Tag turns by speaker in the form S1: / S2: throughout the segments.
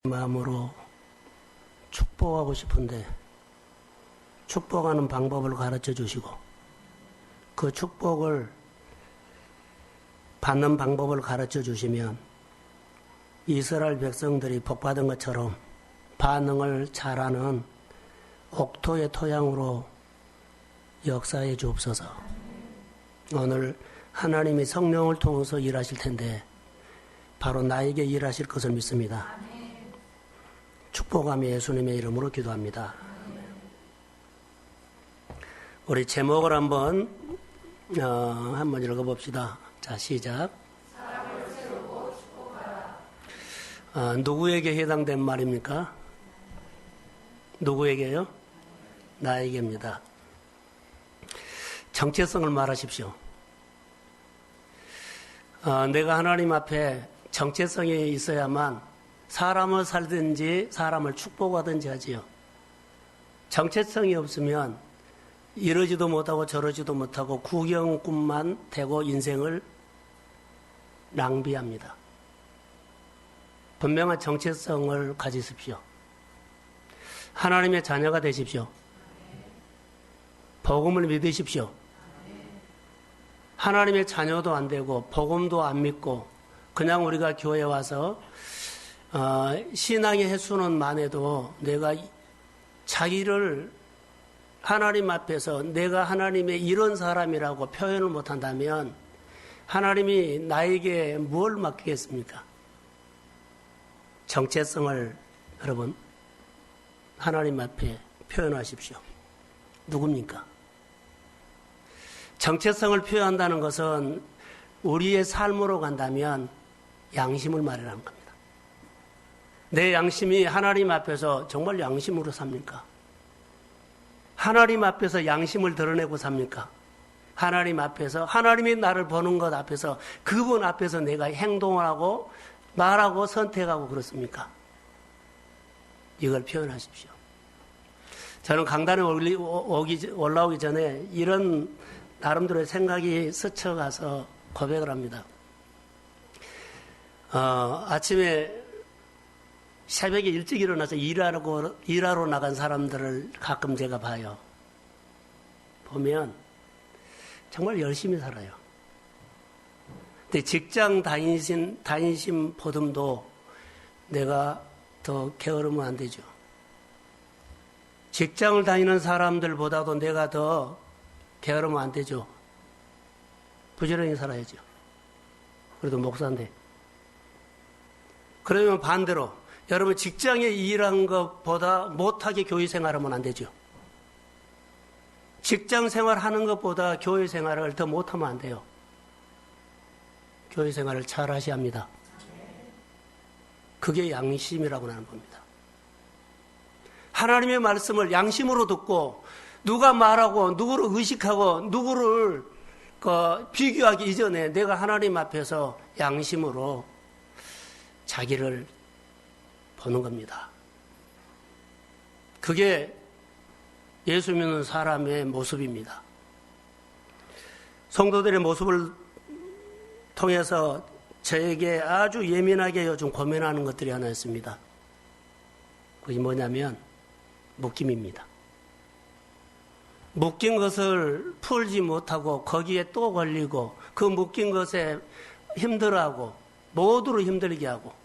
S1: 마음으로 축복하고 싶은데 축복하는 방법을 가르쳐 주시고 그 축복을 받는 방법을 가르쳐 주시면 이스라엘 백성들이 복받은 것처럼 반응을 잘하는 옥토의 토양으로 역사해 주옵소서. 오늘 하나님이 성령을 통해서 일하실 텐데 바로 나에게 일하실 것을 믿습니다. 축복하며 예수님의 이름으로 기도합니다. 우리 제목을 한번 읽어봅시다. 자, 시작. 누구에게 해당된 말입니까? 누구에게요? 나에게입니다. 정체성을 말하십시오. 내가 하나님 앞에 정체성이 있어야만 사람을 살든지 사람을 축복하든지 하지요. 정체성이 없으면 이러지도 못하고 저러지도 못하고 구경꾼만 되고 인생을 낭비합니다. 분명한 정체성을 가지십시오. 하나님의 자녀가 되십시오. 복음을 믿으십시오. 하나님의 자녀도 안 되고 복음도 안 믿고 그냥 우리가 교회에 와서 신앙의 횟수는만 해도 내가 자기를 하나님 앞에서 내가 하나님의 이런 사람이라고 표현을 못한다면 하나님이 나에게 뭘 맡기겠습니까? 정체성을 여러분 하나님 앞에 표현하십시오. 누굽니까? 정체성을 표현한다는 것은 우리의 삶으로 간다면 양심을 말하는 겁니다. 내 양심이 하나님 앞에서 정말 양심으로 삽니까? 하나님 앞에서 양심을 드러내고 삽니까? 하나님 앞에서 하나님이 나를 보는 것 앞에서 그분 앞에서 내가 행동을 하고 말하고 선택하고 그렇습니까? 이걸 표현하십시오. 저는 강단에 올라오기 전에 이런 나름대로의 생각이 스쳐가서 고백을 합니다. 아침에 새벽에 일찍 일어나서 일하러 나간 사람들을 가끔 제가 봐요. 보면 정말 열심히 살아요. 근데 직장 다니신 보듬도 내가 더 게으르면 안 되죠. 직장을 다니는 사람들보다도 내가 더 게으르면 안 되죠. 부지런히 살아야죠. 그래도 목사인데. 그러면 반대로 여러분 직장에 일한 것보다 못하게 교회 생활하면 안 되죠. 직장 생활하는 것보다 교회 생활을 더 못하면 안 돼요. 교회 생활을 잘 하셔야 합니다. 그게 양심이라고 하는 겁니다. 하나님의 말씀을 양심으로 듣고 누가 말하고 누구를 의식하고 누구를 비교하기 이전에 내가 하나님 앞에서 양심으로 자기를 보는 겁니다. 그게 예수 믿는 사람의 모습입니다. 성도들의 모습을 통해서 저에게 아주 예민하게 요즘 고민하는 것들이 하나 있습니다. 그게 뭐냐면 묶임입니다. 묶인 것을 풀지 못하고 거기에 또 걸리고 그 묶인 것에 힘들어하고 모두를 힘들게 하고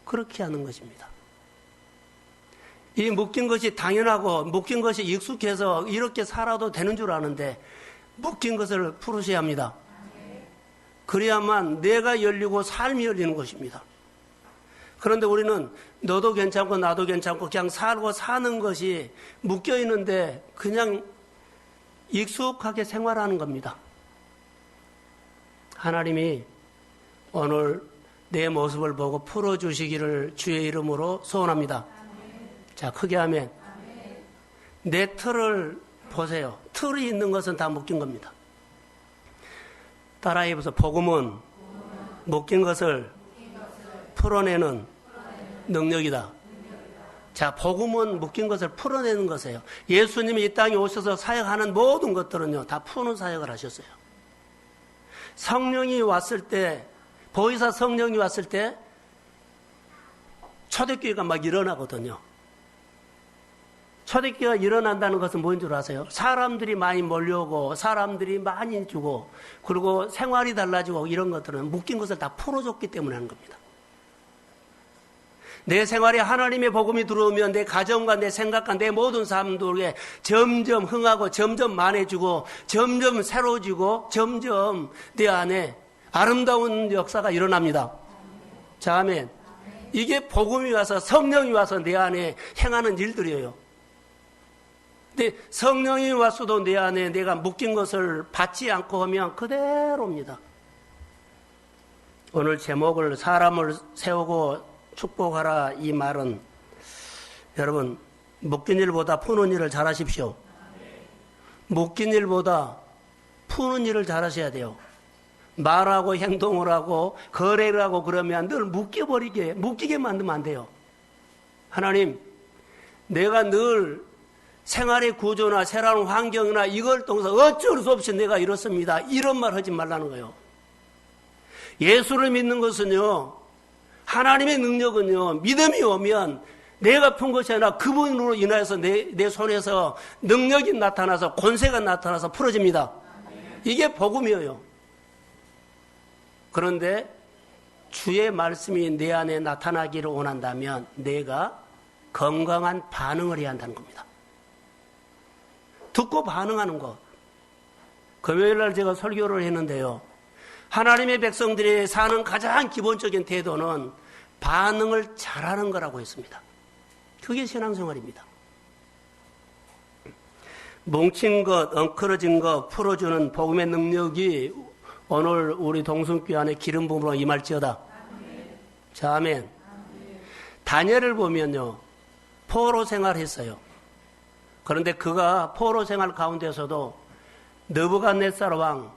S1: 그렇게 하는 것입니다. 이 묶인 것이 당연하고 묶인 것이 익숙해서 이렇게 살아도 되는 줄 아는데 묶인 것을 풀으셔야 합니다. 그래야만 내가 열리고 삶이 열리는 것입니다. 그런데 우리는 너도 괜찮고 나도 괜찮고 그냥 살고 사는 것이 묶여 있는데 그냥 익숙하게 생활하는 겁니다. 하나님이 오늘 내 모습을 보고 풀어주시기를 주의 이름으로 소원합니다. 자, 크게 하면 내 틀을 보세요. 틀이 있는 것은 다 묶인 겁니다. 따라해보세요. 복음은 묶인 것을 풀어내는 능력이다. 자, 복음은 묶인 것을 풀어내는 것이에요. 예수님이 이 땅에 오셔서 사역하는 모든 것들은요, 다 푸는 사역을 하셨어요. 성령이 왔을 때, 보혜사 성령이 왔을 때 초대교회가 막 일어나거든요. 초대교회가 일어난다는 것은 뭔 줄 아세요? 사람들이 많이 몰려오고 사람들이 많이 주고 그리고 생활이 달라지고 이런 것들은 묶인 것을 다 풀어줬기 때문에 하는 겁니다. 내 생활에 하나님의 복음이 들어오면 내 가정과 내 생각과 내 모든 사람들에게 점점 흥하고 점점 많아지고 점점 새로워지고 점점 내 안에 아름다운 역사가 일어납니다. 자, 아멘. 이게 복음이 와서 성령이 와서 내 안에 행하는 일들이에요. 근데 성령이 왔어도 내 안에 내가 묶인 것을 받지 않고 하면 그대로입니다. 오늘 제목을 사람을 세우고 축복하라 이 말은 여러분 묶인 일보다 푸는 일을 잘하십시오. 묶인 일보다 푸는 일을 잘하셔야 돼요. 말하고 행동을 하고 거래를 하고 그러면 늘 묶이게 만들면 안 돼요. 하나님, 내가 늘 생활의 구조나 새로운 환경이나 이걸 통해서 어쩔 수 없이 내가 이렇습니다. 이런 말 하지 말라는 거예요. 예수를 믿는 것은요, 하나님의 능력은요, 믿음이 오면 내가 푼 것이 아니라 그분으로 인하여서 내 손에서 능력이 나타나서 권세가 나타나서 풀어집니다. 이게 복음이에요. 그런데 주의 말씀이 내 안에 나타나기를 원한다면 내가 건강한 반응을 해야 한다는 겁니다. 듣고 반응하는 것. 금요일 날 제가 설교를 했는데요. 하나님의 백성들이 사는 가장 기본적인 태도는 반응을 잘하는 거라고 했습니다. 그게 신앙생활입니다. 뭉친 것, 엉클어진 것 풀어주는 복음의 능력이 오늘 우리 동순교회 안에 기름 부음으로 임할지어다. 자, 아멘. 다니엘을 보면요, 포로 생활했어요. 그런데 그가 포로 생활 가운데서도 느부갓네살 왕,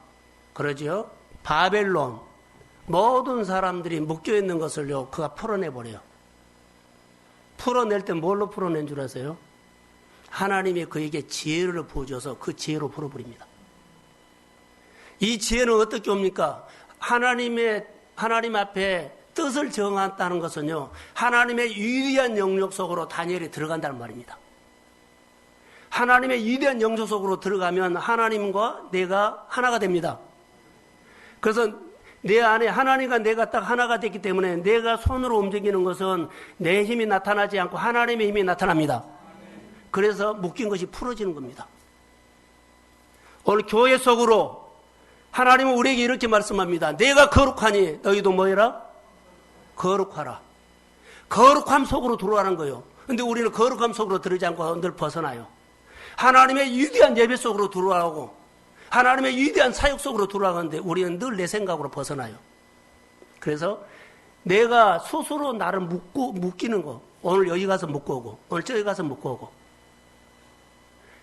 S1: 그러죠? 바벨론, 모든 사람들이 묶여있는 것을요, 그가 풀어내버려요. 풀어낼 때 뭘로 풀어낸 줄 아세요? 하나님이 그에게 지혜를 부어줘서 그 지혜로 풀어버립니다. 이 지혜는 어떻게 옵니까? 하나님 앞에 뜻을 정한다는 것은요, 하나님의 위대한 영역 속으로 다니엘이 들어간다는 말입니다. 하나님의 위대한 영역 속으로 들어가면 하나님과 내가 하나가 됩니다. 그래서 내 안에 하나님과 내가 딱 하나가 됐기 때문에 내가 손으로 움직이는 것은 내 힘이 나타나지 않고 하나님의 힘이 나타납니다. 그래서 묶인 것이 풀어지는 겁니다. 오늘 교회 속으로 하나님은 우리에게 이렇게 말씀합니다. 내가 거룩하니 너희도 뭐해라? 거룩하라. 거룩함 속으로 들어가는 거예요. 근데 우리는 거룩함 속으로 들어오지 않고 늘 벗어나요. 하나님의 위대한 예배 속으로 들어가고 하나님의 위대한 사역 속으로 들어가는데 우리는 늘 내 생각으로 벗어나요. 그래서 내가 스스로 나를 묶이는 거, 오늘 여기 가서 묶고 오고 오늘 저기 가서 묶고 오고,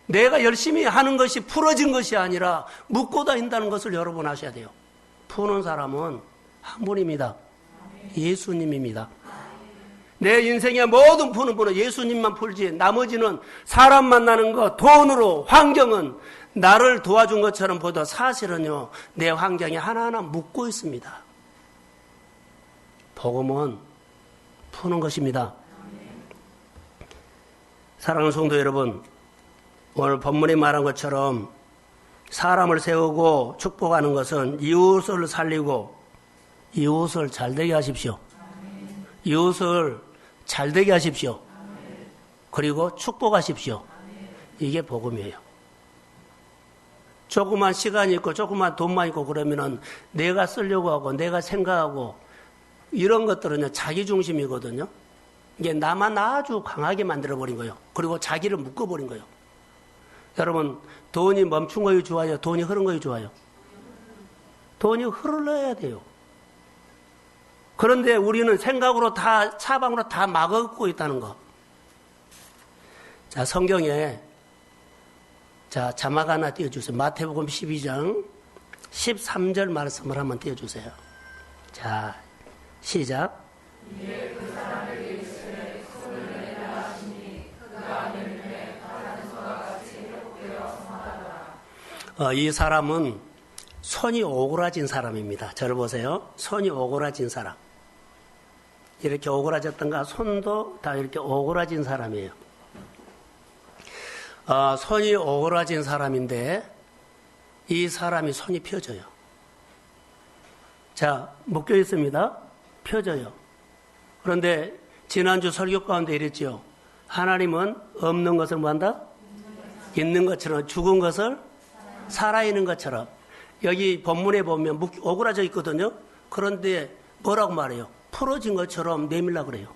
S1: 내가 열심히 하는 것이 풀어진 것이 아니라 묶고 다닌다는 것을 여러분 아셔야 돼요. 푸는 사람은 한 분입니다. 예수님입니다. 내 인생의 모든 푸는 분은 예수님만 풀지, 나머지는 사람 만나는 것, 돈으로, 환경은 나를 도와준 것처럼 보다 사실은요, 내 환경이 하나하나 묶고 있습니다. 복음은 푸는 것입니다. 사랑하는 성도 여러분, 오늘 본문에 말한 것처럼 사람을 세우고 축복하는 것은 이웃을 살리고 이웃을 잘되게 하십시오. 이웃을 잘되게 하십시오. 그리고 축복하십시오. 이게 복음이에요. 조그만 시간이 있고 조그만 돈만 있고 그러면은 내가 쓰려고 하고 내가 생각하고 이런 것들은요, 자기중심이거든요. 이게 나만 아주 강하게 만들어버린 거예요. 그리고 자기를 묶어버린 거예요. 여러분, 돈이 멈춘 거요 좋아요? 돈이 흐른 거요 좋아요? 돈이 흘러야 돼요. 그런데 우리는 생각으로 다, 사방으로 다 막아갖고 있다는 거. 자, 성경에, 자, 자막 하나 띄워주세요. 마태복음 12장 13절 말씀을 한번 띄워주세요. 자, 시작. 그 사람에게 이르시되 손을 내밀라 하시니 그가 내밀매 바라는 손과 같이 회복되어 성하더라. 이 사람은 손이 오그라진 사람입니다. 저를 보세요. 손이 오그라진 사람. 이렇게 오그라졌던가 손도 다 이렇게 오그라진 사람이에요. 손이 오그라진 사람인데 이 사람이 손이 펴져요. 자, 묶여 있습니다. 펴져요. 그런데 지난주 설교 가운데 이랬죠. 하나님은 없는 것을 뭐한다? 있는 것처럼, 죽은 것을 살아있는 것처럼. 여기 본문에 보면 오그라져 있거든요. 그런데 뭐라고 말해요? 풀어진 것처럼 내밀라고 그래요.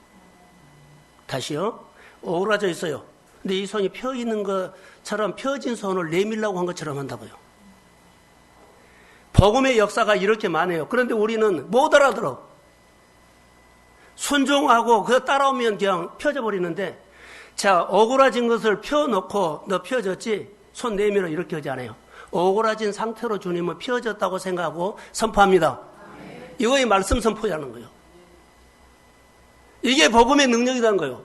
S1: 다시요. 오그라져 있어요. 근데 이 손이 펴 있는 것처럼 펴진 손을 내밀라고 한 것처럼 한다고요. 복음의 역사가 이렇게 많아요. 그런데 우리는 못 알아들어. 순종하고 그거 따라오면 그냥 펴져 버리는데, 자, 오그라진 것을 펴놓고 너 펴졌지? 손 내밀어 이렇게 하지 않아요. 오그라진 상태로 주님은 펴졌다고 생각하고 선포합니다. 이거의 말씀 선포하는 거예요. 이게 복음의 능력이라는 거예요.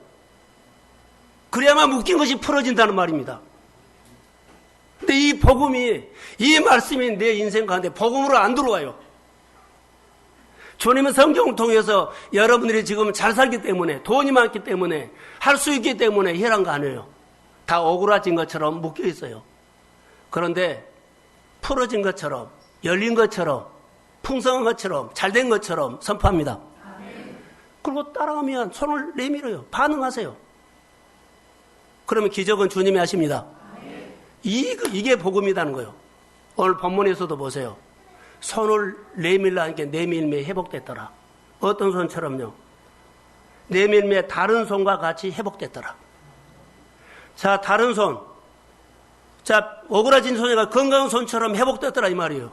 S1: 그래야만 묶인 것이 풀어진다는 말입니다. 근데 이 복음이, 이 말씀이 내 인생 가운데 복음으로 안 들어와요. 주님은 성경을 통해서 여러분들이 지금 잘 살기 때문에, 돈이 많기 때문에, 할 수 있기 때문에 혈한 거 아니에요. 다 오그라진 것처럼 묶여 있어요. 그런데 풀어진 것처럼, 열린 것처럼, 풍성한 것처럼, 잘된 것처럼 선포합니다. 그리고 따라오면 손을 내밀어요. 반응하세요. 그러면 기적은 주님이 하십니다. 이게 복음이라는 거예요. 오늘 본문에서도 보세요. 손을 내밀라니까 내밀매 회복됐더라. 어떤 손처럼요? 내밀매 다른 손과 같이 회복됐더라. 자, 다른 손. 자, 오그라진 손이가 건강한 손처럼 회복됐더라 이 말이에요.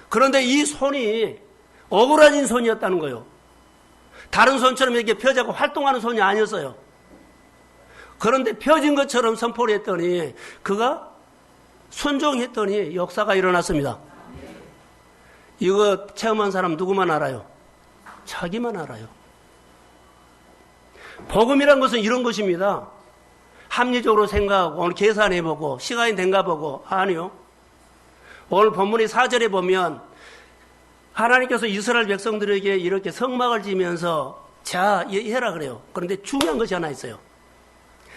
S1: 그런데 이 손이 오그라진 손이었다는 거예요. 다른 손처럼 이렇게 펴자고 활동하는 손이 아니었어요. 그런데 펴진 것처럼 선포를 했더니 그가 순종했더니 역사가 일어났습니다. 이거 체험한 사람 누구만 알아요? 자기만 알아요. 복음이란 것은 이런 것입니다. 합리적으로 생각하고 오늘 계산해보고 시간이 된가 보고 아니요. 오늘 본문의 4절에 보면 하나님께서 이스라엘 백성들에게 이렇게 성막을 지면서 자, 해라 그래요. 그런데 중요한 것이 하나 있어요.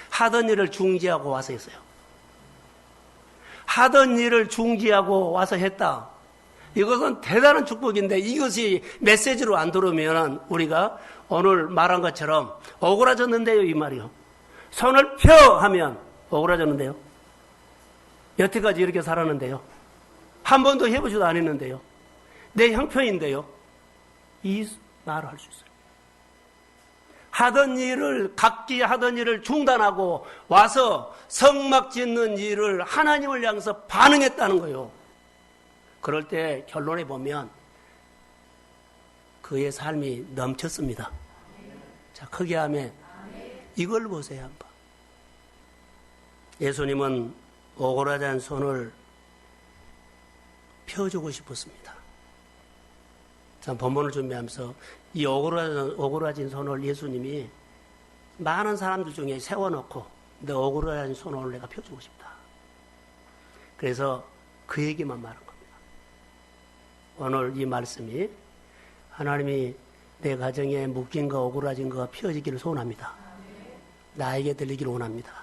S1: 하던 일을 중지하고 와서 했어요. 하던 일을 중지하고 와서 했다. 이것은 대단한 축복인데 이것이 메시지로 안 들어오면 우리가 오늘 말한 것처럼 오그라졌는데요 이 말이요. 손을 펴 하면 오그라졌는데요. 여태까지 이렇게 살았는데요. 한 번도 해보지도 않았는데요. 내 형편인데요. 이 말을 할 수 있어요. 각기 하던 일을 중단하고 와서 성막 짓는 일을 하나님을 향해서 반응했다는 거예요. 그럴 때 결론에 보면 그의 삶이 넘쳤습니다. 자, 크게 하면 이걸 보세요 한번. 예수님은 오그라진 손을 펴주고 싶었습니다. 자, 본문을 준비하면서 이 오그라진 손을 예수님이 많은 사람들 중에 세워놓고 내 오그라진 손을 내가 펴주고 싶다. 그래서 그 얘기만 말한 겁니다. 오늘 이 말씀이 하나님이 내 가정에 묶인 거 오그라진 거 펴지기를 소원합니다. 나에게 들리기를 원합니다.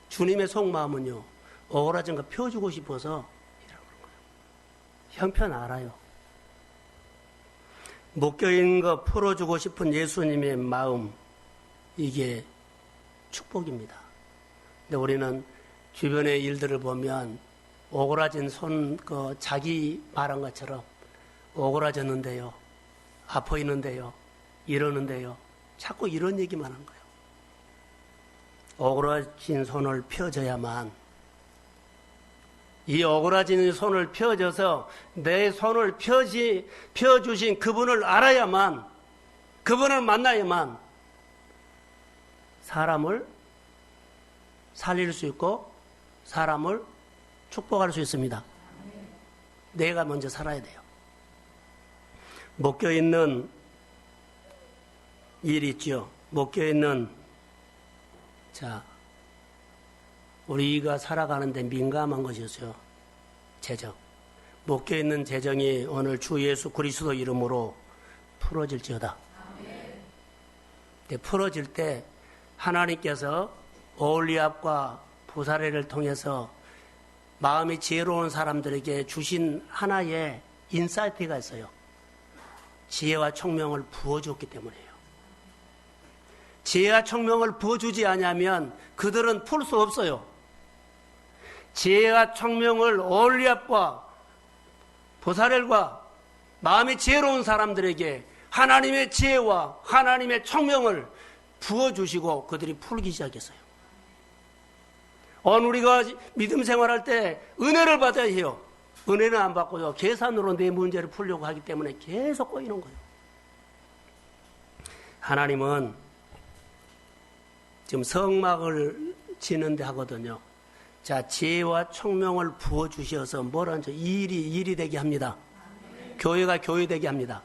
S1: 주님의 속마음은요, 오그라진 거 펴주고 싶어서 이러는 거예요. 형편 알아요. 묶여있는 거 풀어주고 싶은 예수님의 마음, 이게 축복입니다. 근데 우리는 주변의 일들을 보면 오그라진 손, 자기 말한 것처럼 오그라졌는데요, 아파 있는데요, 이러는데요, 자꾸 이런 얘기만 한 거예요. 오그라진 손을 펴줘야만, 이 오그라진 손을 펴줘서 내 손을 펴주신 그분을 알아야만, 그분을 만나야만 사람을 살릴 수 있고 사람을 축복할 수 있습니다. 내가 먼저 살아야 돼요. 묶여있는 일 있죠. 묶여있는, 자, 우리가 살아가는데 민감한 것이었어요. 재정. 묶여있는 재정이 오늘 주 예수 그리스도 이름으로 풀어질지어다. 풀어질 때 하나님께서 오홀리압과 부사레를 통해서 마음이 지혜로운 사람들에게 주신 하나의 인사이트가 있어요. 지혜와 총명을 부어주었기 때문이에요. 지혜와 총명을 부어주지 않으면 그들은 풀 수 없어요. 지혜와 총명을 오홀리압과 부사렐과 마음이 지혜로운 사람들에게 하나님의 지혜와 하나님의 총명을 부어주시고 그들이 풀기 시작했어요. 오늘 우리가 믿음 생활할 때 은혜를 받아야 해요. 은혜는 안 받고요. 계산으로 내 문제를 풀려고 하기 때문에 계속 꼬이는 거예요. 하나님은 지금 성막을 지는데 하거든요. 자, 지혜와 총명을 부어주셔서 뭐라는지 일이 되게 합니다. 교회가 교회되게 합니다.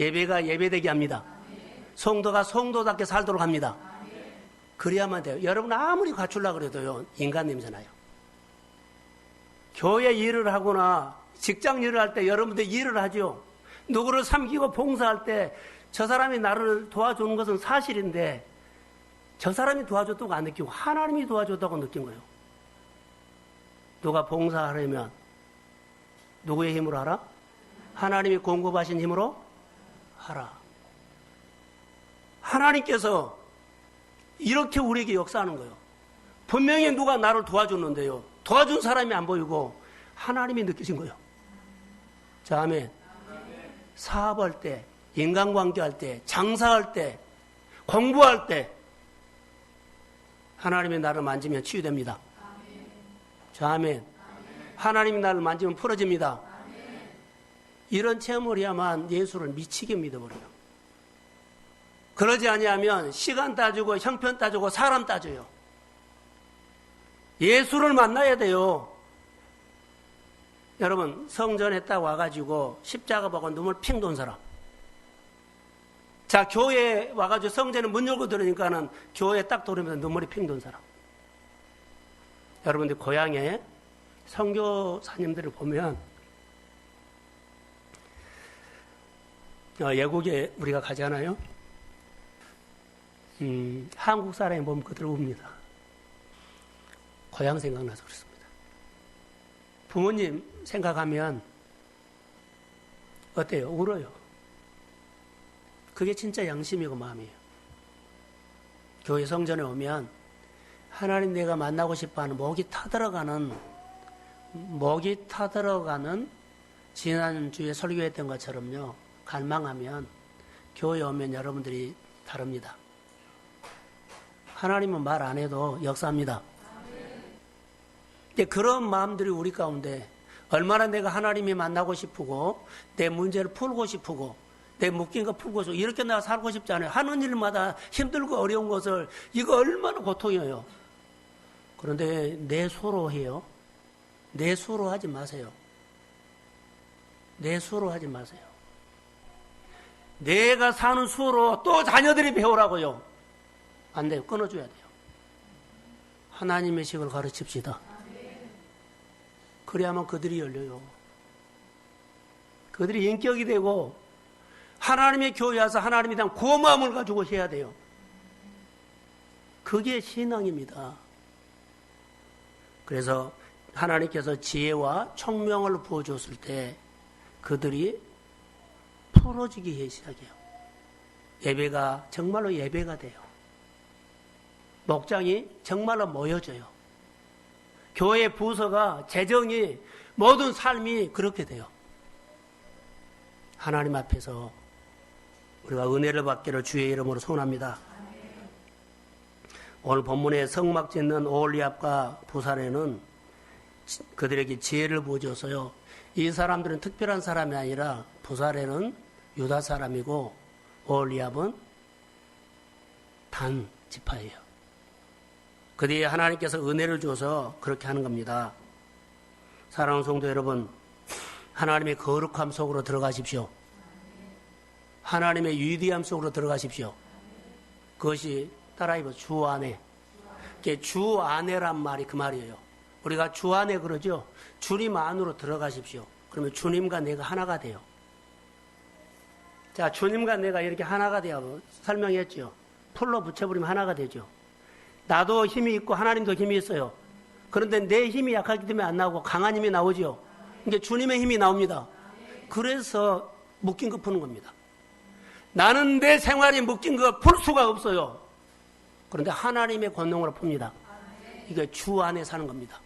S1: 예배가 예배되게 합니다. 성도가 성도답게 살도록 합니다. 그래야만 돼요. 여러분 아무리 갖추려고 그래도요, 인간 냄새 나요. 교회 일을 하거나 직장 일을 할 때 여러분들 일을 하죠. 누구를 섬기고 봉사할 때 저 사람이 나를 도와주는 것은 사실인데 저 사람이 도와줬다고 안 느끼고 하나님이 도와줬다고 느낀 거예요. 누가 봉사하려면 누구의 힘으로 하라? 하나님이 공급하신 힘으로 하라. 하나님께서 이렇게 우리에게 역사하는 거예요. 분명히 누가 나를 도와줬는데요, 도와준 사람이 안 보이고 하나님이 느끼신 거예요. 자, 아멘. 사업할 때, 인간관계할 때, 장사할 때, 공부할 때 하나님이 나를 만지면 치유됩니다. 자, 아멘. 하나님이 나를 만지면 풀어집니다. 이런 체험을 해야만 예수를 미치게 믿어버려요. 그러지 아니하면 시간 따지고 형편 따지고 사람 따져요. 예수를 만나야 돼요. 여러분, 성전에 딱 와가지고 십자가 보고 눈물 핑 돈 사람. 자, 교회에 와가지고 성전에 문 열고 들으니까는 교회에 딱 들으면서 눈물이 핑 돈 사람. 여러분들 고향에 선교사님들을 보면 외국에 우리가 가잖아요. 한국 사람이 보면 그대로 웁니다. 고향 생각나서 그렇습니다. 부모님 생각하면 어때요? 울어요. 그게 진짜 양심이고 마음이에요. 교회 성전에 오면 하나님 내가 만나고 싶어하는 목이 타들어가는 지난주에 설교했던 것처럼요, 갈망하면 교회 오면 여러분들이 다릅니다. 하나님은 말 안 해도 역사합니다. 근데 그런 마음들이 우리 가운데 얼마나 내가 하나님이 만나고 싶고 내 문제를 풀고 싶고 내 묶인 거 풀고 싶고 이렇게 내가 살고 싶지 않아요. 하는 일마다 힘들고 어려운 것을 이거 얼마나 고통이에요. 그런데 내 수로 해요. 내 수로 하지 마세요. 내 수로 하지 마세요. 내가 사는 수로 또 자녀들이 배우라고요. 안 돼요. 끊어줘야 돼요. 하나님의 식을 가르칩시다. 그래야만 그들이 열려요. 그들이 인격이 되고 하나님의 교회에 와서 하나님에 대한 고마움을 가지고 해야 돼요. 그게 신앙입니다. 그래서 하나님께서 지혜와 총명을 부어줬을 때 그들이 풀어지기 시작해요. 예배가 정말로 예배가 돼요. 목장이 정말로 모여져요. 교회 부서가 재정이 모든 삶이 그렇게 돼요. 하나님 앞에서 우리가 은혜를 받기를 주의 이름으로 소원합니다. 오늘 본문의 성막 짓는 오홀리압과 부사레는 그들에게 지혜를 부어줘서요, 이 사람들은 특별한 사람이 아니라 부사레는 유다 사람이고 오홀리압은 단 지파예요. 그 뒤에 하나님께서 은혜를 줘서 그렇게 하는 겁니다. 사랑하는 성도 여러분, 하나님의 거룩함 속으로 들어가십시오. 하나님의 위대함 속으로 들어가십시오. 그것이 따라해보세요. 주 안에. 주 안에란 말이 그 말이에요. 우리가 주 안에 그러죠. 주님 안으로 들어가십시오. 그러면 주님과 내가 하나가 돼요. 자, 주님과 내가 이렇게 하나가 되어 설명했죠. 풀로 붙여버리면 하나가 되죠. 나도 힘이 있고 하나님도 힘이 있어요. 그런데 내 힘이 약하기 때문에 안 나오고 강한 힘이 나오죠. 이게 주님의 힘이 나옵니다. 그래서 묶인 거 푸는 겁니다. 나는 내 생활이 묶인 거 풀 수가 없어요. 그런데 하나님의 권능으로 풉니다. 이게 주 안에 사는 겁니다.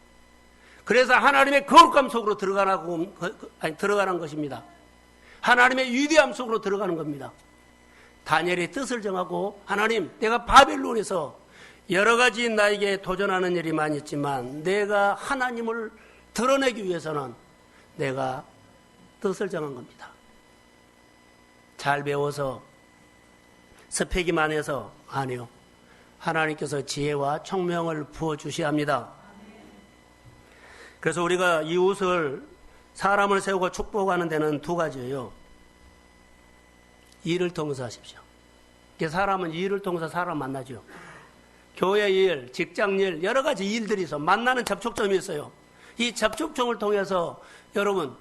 S1: 그래서 하나님의 거룩함 속으로 들어가는 것입니다. 하나님의 위대함 속으로 들어가는 겁니다. 다니엘의 뜻을 정하고 하나님, 내가 바벨론에서 여러 가지 나에게 도전하는 일이 많이 있지만 내가 하나님을 드러내기 위해서는 내가 뜻을 정한 겁니다. 잘 배워서 스펙이만 해서 아니요. 하나님께서 지혜와 총명을 부어주셔야 합니다. 그래서 우리가 이웃을 사람을 세우고 축복하는 데는 두 가지예요. 일을 통해서 하십시오. 사람은 일을 통해서 사람 만나죠. 교회 일, 직장 일, 여러 가지 일들이 있어. 만나는 접촉점이 있어요. 이 접촉점을 통해서 여러분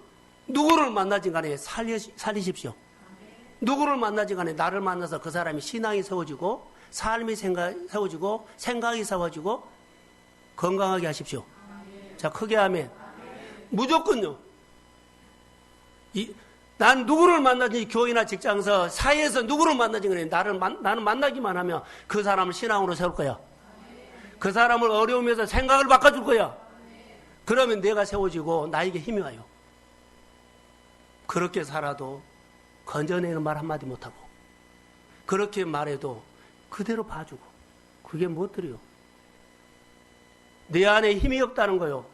S1: 누구를 만나진 간에 살리십시오. 누구를 만나진 간에 나를 만나서 그 사람이 신앙이 세워지고 삶이 세워지고 생각이 세워지고 건강하게 하십시오. 자, 크게 하면 무조건요. 난 누구를 만나든지 교회나 직장에서 사회에서 누구를 만나든지 간에 나는 만나기만 하면 그 사람을 신앙으로 세울 거야. 그 사람을 어려움에서 생각을 바꿔줄 거야. 그러면 내가 세워지고 나에게 힘이 와요. 그렇게 살아도 건져내는 말 한마디 못하고 그렇게 말해도 그대로 봐주고 그게 무엇들이요? 내 안에 힘이 없다는 거요.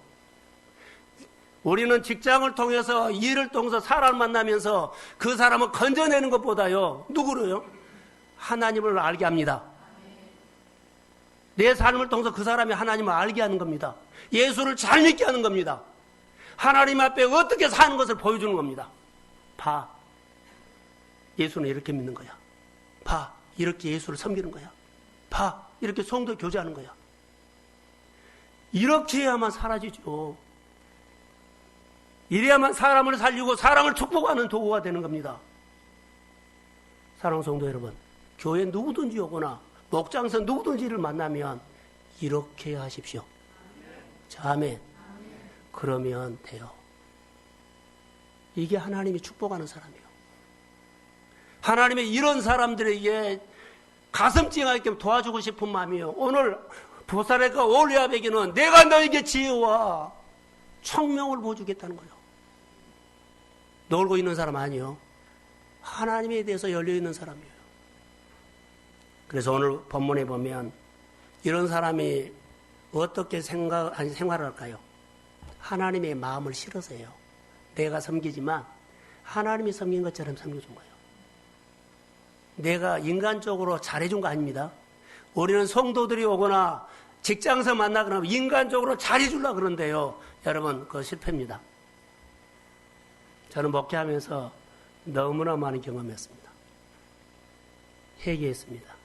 S1: 우리는 직장을 통해서 일을 통해서 사람을 만나면서 그 사람을 건져내는 것보다요. 누구로요? 하나님을 알게 합니다. 내 삶을 통해서 그 사람이 하나님을 알게 하는 겁니다. 예수를 잘 믿게 하는 겁니다. 하나님 앞에 어떻게 사는 것을 보여주는 겁니다. 봐. 예수는 이렇게 믿는 거야. 봐. 이렇게 예수를 섬기는 거야. 봐. 이렇게 성도 교제하는 거야. 이렇게 해야만 사라지죠. 이래야만 사람을 살리고 사람을 축복하는 도구가 되는 겁니다. 사랑하는 성도 여러분, 교회 누구든지 오거나 목장에서 누구든지를 만나면 이렇게 하십시오. 자, 아멘. 그러면 돼요. 이게 하나님이 축복하는 사람이에요. 하나님의 이런 사람들에게 가슴 찡하게 도와주고 싶은 마음이에요. 오늘 보살에가 올리아베기는 내가 너에게 지혜와 총명을 보여주겠다는 거예요. 놀고 있는 사람 아니에요. 하나님에 대해서 열려있는 사람이에요. 그래서 오늘 본문에 보면 이런 사람이 어떻게 생활을 할까요? 하나님의 마음을 실어서요. 내가 섬기지만 하나님이 섬긴 것처럼 섬겨준 거예요. 내가 인간적으로 잘해준 거 아닙니다. 우리는 성도들이 오거나 직장에서 만나거나 인간적으로 잘해주려고 그러는데요. 여러분, 그거 실패입니다. 저는 목회하면서 너무나 많이 경험했습니다. 회개했습니다.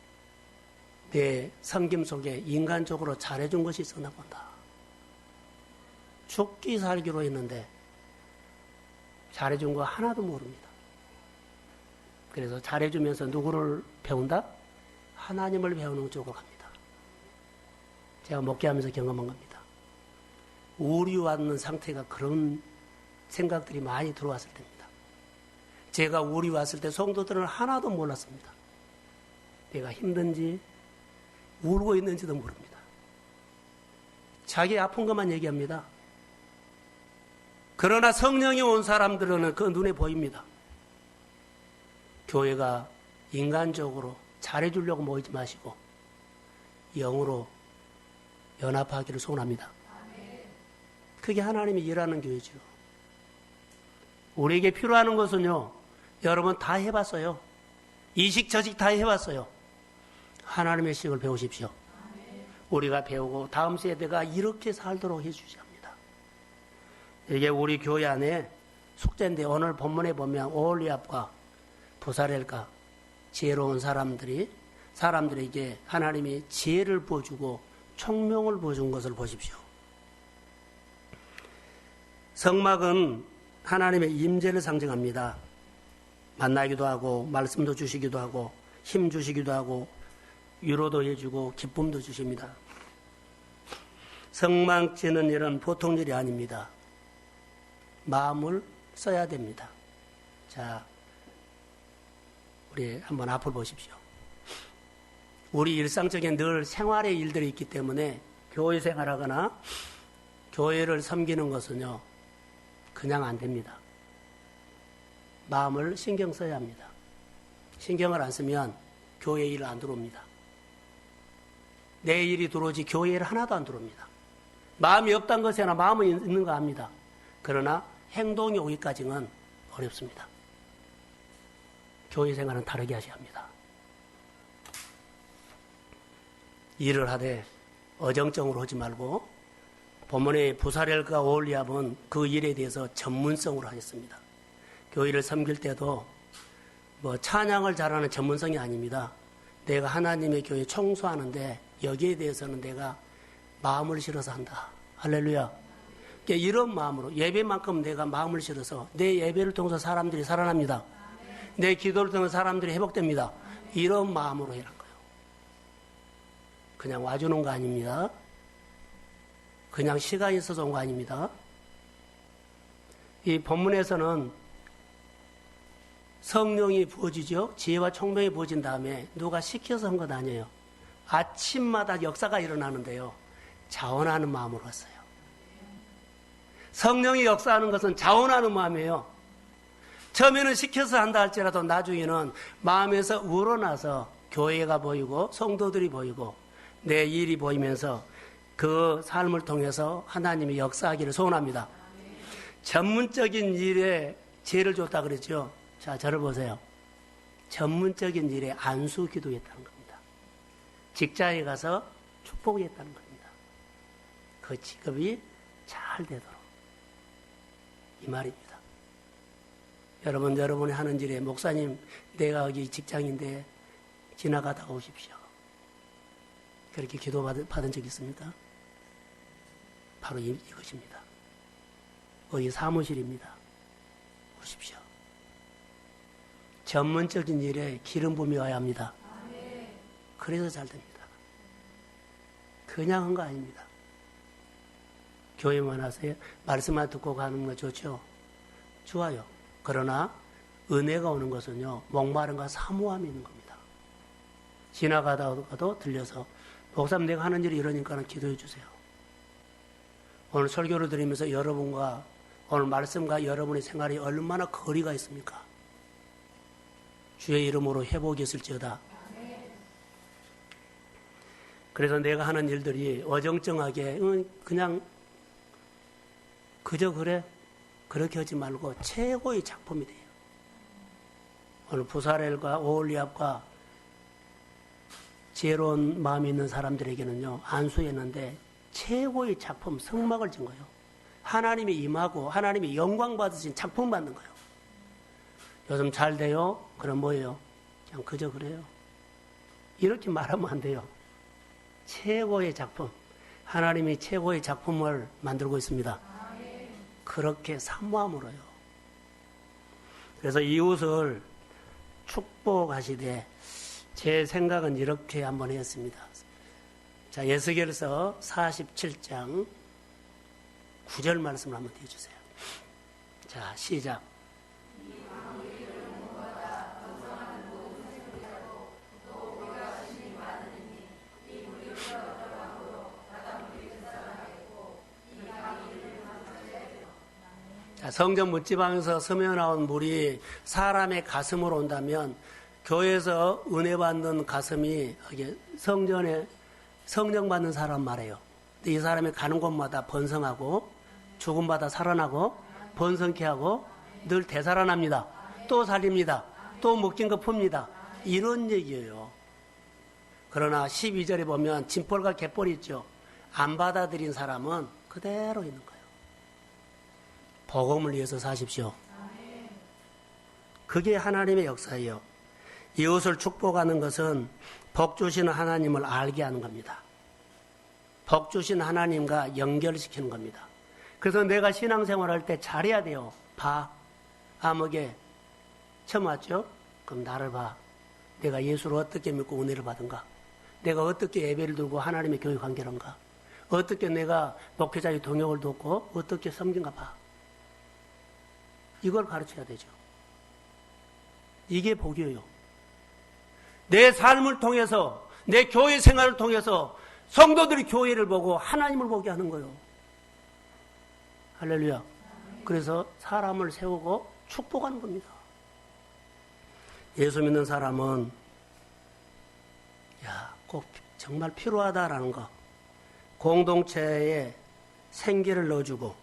S1: 내 섬김 속에 인간적으로 잘해준 것이 있었나 본다. 죽기 살기로 했는데 잘해준 거 하나도 모릅니다. 그래서 잘해주면서 누구를 배운다? 하나님을 배우는 쪽으로 갑니다. 제가 목회하면서 경험한 겁니다. 우리 왔는 상태가 그런 생각들이 많이 들어왔을 때입니다. 제가 우리 왔을 때 성도들은 하나도 몰랐습니다. 내가 힘든지 울고 있는지도 모릅니다. 자기 아픈 것만 얘기합니다. 그러나 성령이 온 사람들은 그 눈에 보입니다. 교회가 인간적으로 잘해주려고 모이지 마시고 영으로 연합하기를 소원합니다. 그게 하나님이 일하는 교회죠. 우리에게 필요한 것은요, 여러분 다 해봤어요. 이식 저식 다 해봤어요. 하나님의 식을 배우십시오. 우리가 배우고 다음 세대가 이렇게 살도록 해주셔야 합니다. 이게 우리 교회 안에 숙제인데 오늘 본문에 보면 오홀리압과 부사렐과 지혜로운 사람들에게 하나님이 지혜를 부어주고 총명을 부어준 것을 보십시오. 성막은 하나님의 임재를 상징합니다. 만나기도 하고 말씀도 주시기도 하고 힘 주시기도 하고 위로도 해주고 기쁨도 주십니다. 성망치는 일은 보통 일이 아닙니다. 마음을 써야 됩니다. 자, 우리 한번 앞을 보십시오. 우리 일상적인 늘 생활의 일들이 있기 때문에 교회 생활하거나 교회를 섬기는 것은요, 그냥 안 됩니다. 마음을 신경 써야 합니다. 신경을 안 쓰면 교회 일 안 들어옵니다. 내 일이 들어오지 교회 일 하나도 안 들어옵니다. 마음이 없다는 것이나 마음은 있는 거 압니다. 그러나 행동이 오기까지는 어렵습니다. 교회 생활은 다르게 하셔야 합니다. 일을 하되 어정쩡으로 하지 말고 본문의 부사렐과 오홀리압은 그 일에 대해서 전문성으로 하셨습니다. 교회를 섬길 때도 뭐 찬양을 잘하는 전문성이 아닙니다. 내가 하나님의 교회 청소하는데 여기에 대해서는 내가 마음을 실어서 한다. 할렐루야. 그러니까 이런 마음으로 예배만큼 내가 마음을 실어서 내 예배를 통해서 사람들이 살아납니다. 내 기도를 통해서 사람들이 회복됩니다. 이런 마음으로 해란 거예요. 그냥 와주는 거 아닙니다. 그냥 시간이 있어서 온 거 아닙니다. 이 본문에서는 성령이 부어지죠. 지혜와 총명이 부어진 다음에 누가 시켜서 한 건 아니에요. 아침마다 역사가 일어나는데요. 자원하는 마음으로 왔어요. 성령이 역사하는 것은 자원하는 마음이에요. 처음에는 시켜서 한다 할지라도 나중에는 마음에서 우러나서 교회가 보이고 성도들이 보이고 내 일이 보이면서 그 삶을 통해서 하나님이 역사하기를 소원합니다. 전문적인 일에 죄를 줬다 그랬죠. 자, 저를 보세요. 전문적인 일에 안수 기도했다는 겁니다. 직장에 가서 축복했다는 겁니다. 그 직업이 잘 되도록. 이 말입니다. 여러분이 하는 일에 목사님, 내가 여기 직장인데 지나가다 오십시오. 그렇게 기도 받은 적 있습니까? 바로 이것입니다. 여기 사무실입니다. 오십시오. 전문적인 일에 기름 부음이 와야 합니다. 그래서 잘 됩니다. 그냥 한 거 아닙니다. 교회만 하세요. 말씀만 듣고 가는 거 좋죠? 좋아요. 그러나 은혜가 오는 것은요, 목마름과 사모함이 있는 겁니다. 지나가다가도 들려서 목사님 내가 하는 일이 이러니까 기도해 주세요. 오늘 설교를 드리면서 여러분과 오늘 말씀과 여러분의 생활이 얼마나 거리가 있습니까? 주의 이름으로 회복이 있을지어다. 그래서 내가 하는 일들이 어정쩡하게 그냥 그저 그래 그렇게 하지 말고 최고의 작품이 돼요. 오늘 부사렐과 오홀리압과 지혜로운 마음이 있는 사람들에게는요, 안수했는데 최고의 작품, 성막을 진 거예요. 하나님이 임하고 하나님이 영광 받으신 작품 받는 거예요. 요즘 잘 돼요? 그럼 뭐예요? 그냥 그저 그래요. 이렇게 말하면 안 돼요. 최고의 작품, 하나님이 최고의 작품을 만들고 있습니다. 그렇게 사모함으로요. 그래서 이웃을 축복하시되 제 생각은 이렇게 한번 했습니다. 자, 에스겔서 47장 9절 말씀을 한번 띄워주세요. 자, 시작. 성전 묻지방에서 스며 나온 물이 사람의 가슴으로 온다면 교회에서 은혜 받는 가슴이 성전에 성령 받는 사람 말이에요. 근데 이 사람이 가는 곳마다 번성하고 죽음마다 살아나고 번성케 하고 늘 되살아납니다. 또 살립니다. 또 묶인 거 풉니다. 이런 얘기예요. 그러나 12절에 보면 진볼과 갯볼이 있죠. 안 받아들인 사람은 그대로 있는 거예요. 복음을 위해서 사십시오. 그게 하나님의 역사예요. 이웃을 축복하는 것은 복 주시는 하나님을 알게 하는 겁니다. 복 주신 하나님과 연결시키는 겁니다. 그래서 내가 신앙생활 할 때 잘해야 돼요. 봐, 아무개 처음 왔죠? 그럼 나를 봐. 내가 예수를 어떻게 믿고 은혜를 받은가? 내가 어떻게 예배를 드리고 하나님의 교회 관계한가? 어떻게 내가 목회자의 동역을 돕고 어떻게 섬긴가 봐. 이걸 가르쳐야 되죠. 이게 복이에요. 내 삶을 통해서, 내 교회 생활을 통해서 성도들이 교회를 보고 하나님을 보게 하는 거예요. 할렐루야. 그래서 사람을 세우고 축복하는 겁니다. 예수 믿는 사람은 꼭 정말 필요하다라는 거, 공동체에 생기를 넣어주고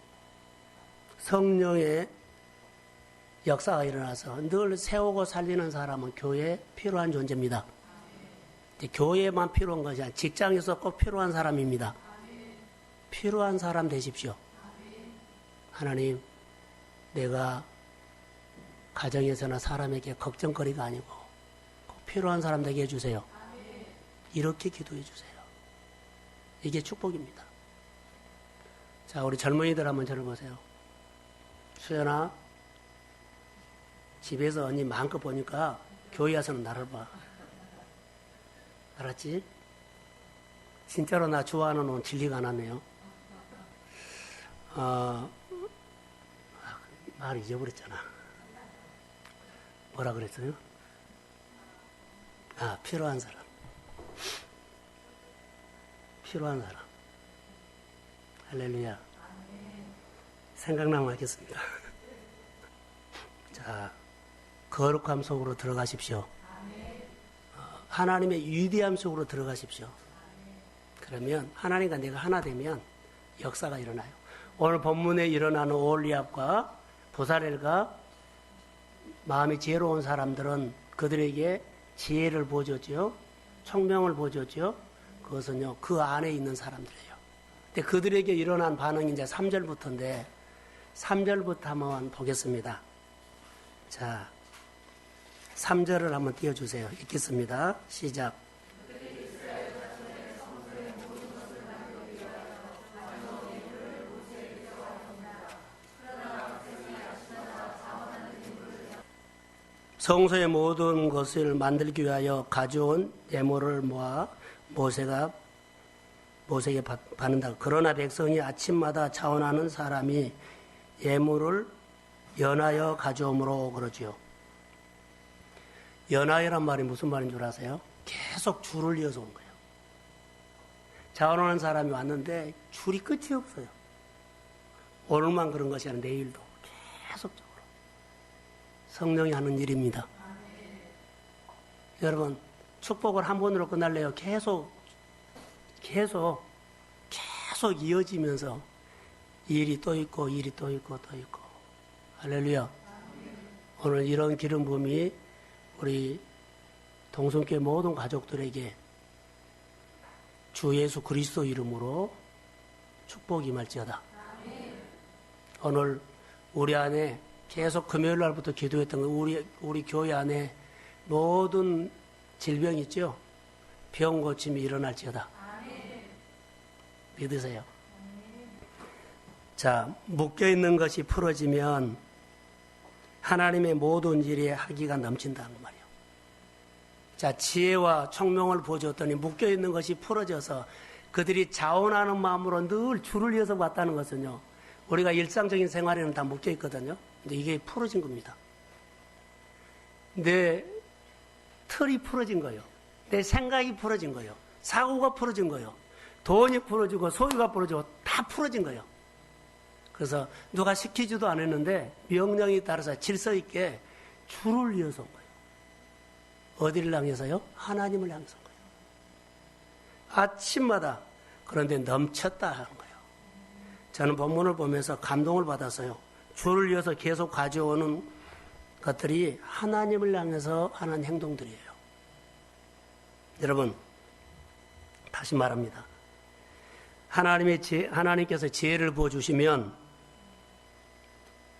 S1: 성령의 역사가 일어나서 늘 세우고 살리는 사람은 교회에 필요한 존재입니다. 교회에만 필요한 것이 아니라 직장에서 꼭 필요한 사람입니다. 필요한 사람 되십시오. 하나님, 내가 가정에서나 사람에게 걱정거리가 아니고 꼭 필요한 사람 되게 해주세요. 이렇게 기도해 주세요. 이게 축복입니다. 자, 우리 젊은이들 한번 저를 보세요. 수연아, 집에서 언니 마음껏 보니까 교회 와서는 나를 봐. 알았지? 진짜로 나 좋아하는 옷 진리가 안 하네요. 말 잊어버렸잖아. 뭐라 그랬어요? 필요한 사람. 필요한 사람. 할렐루야. 생각나면 하겠습니다. 자, 거룩함 속으로 들어가십시오. 하나님의 위대함 속으로 들어가십시오. 그러면 하나님과 내가 하나 되면 역사가 일어나요. 오늘 본문에 일어나는 오홀리압과 보살엘과 마음이 지혜로운 사람들은 그들에게 지혜를 보여줬죠. 총명을 보여줬죠. 그것은요, 그 안에 있는 사람들이에요. 근데 그들에게 일어난 반응이 이제 3절부터인데, 3절부터 한번 보겠습니다. 자, 3절을 한번 띄워주세요. 읽겠습니다. 시작. 성소의 모든 것을 만들기 위하여 가져온 예물을 모아 모세에게 받는다. 그러나 백성이 아침마다 자원하는 사람이 예물을 연하여 가져오므로 그러지요. 연하여란 말이 무슨 말인 줄 아세요? 계속 줄을 이어서 온 거예요. 자원하는 사람이 왔는데 줄이 끝이 없어요. 오늘만 그런 것이 아니라 내일도 계속적으로 성령이 하는 일입니다. 여러분, 축복을 한 번으로 끝날래요? 계속 이어지면서 일이 또 있고 일이 또 있고 또 있고. 할렐루야. 오늘 이런 기름 부음이 우리 동성교회 모든 가족들에게 주 예수 그리스도 이름으로 축복이 임할지어다. 오늘 우리 안에 계속 금요일 날부터 기도했던 거, 우리 교회 안에 모든 질병 있죠? 병 고침이 일어날지어다. 믿으세요. 자, 묶여있는 것이 풀어지면 하나님의 모든 일에 하기가 넘친다는 말이에요. 자, 지혜와 총명을 보여줬더니 묶여있는 것이 풀어져서 그들이 자원하는 마음으로 늘 줄을 이어서 왔다는 것은요, 우리가 일상적인 생활에는 다 묶여있거든요. 근데 이게 풀어진 겁니다. 내 틀이 풀어진 거예요. 내 생각이 풀어진 거예요. 사고가 풀어진 거예요. 돈이 풀어지고 소유가 풀어지고 다 풀어진 거예요. 그래서 누가 시키지도 않았는데 명령에 따라서 질서 있게 줄을 이어서 온 거예요. 어디를 향해서요? 하나님을 향해서 온 거예요. 아침마다. 그런데 넘쳤다 하는 거예요. 저는 본문을 보면서 감동을 받았어요. 줄을 이어서 계속 가져오는 것들이 하나님을 향해서 하는 행동들이에요. 여러분, 다시 말합니다. 하나님께서 지혜를 부어주시면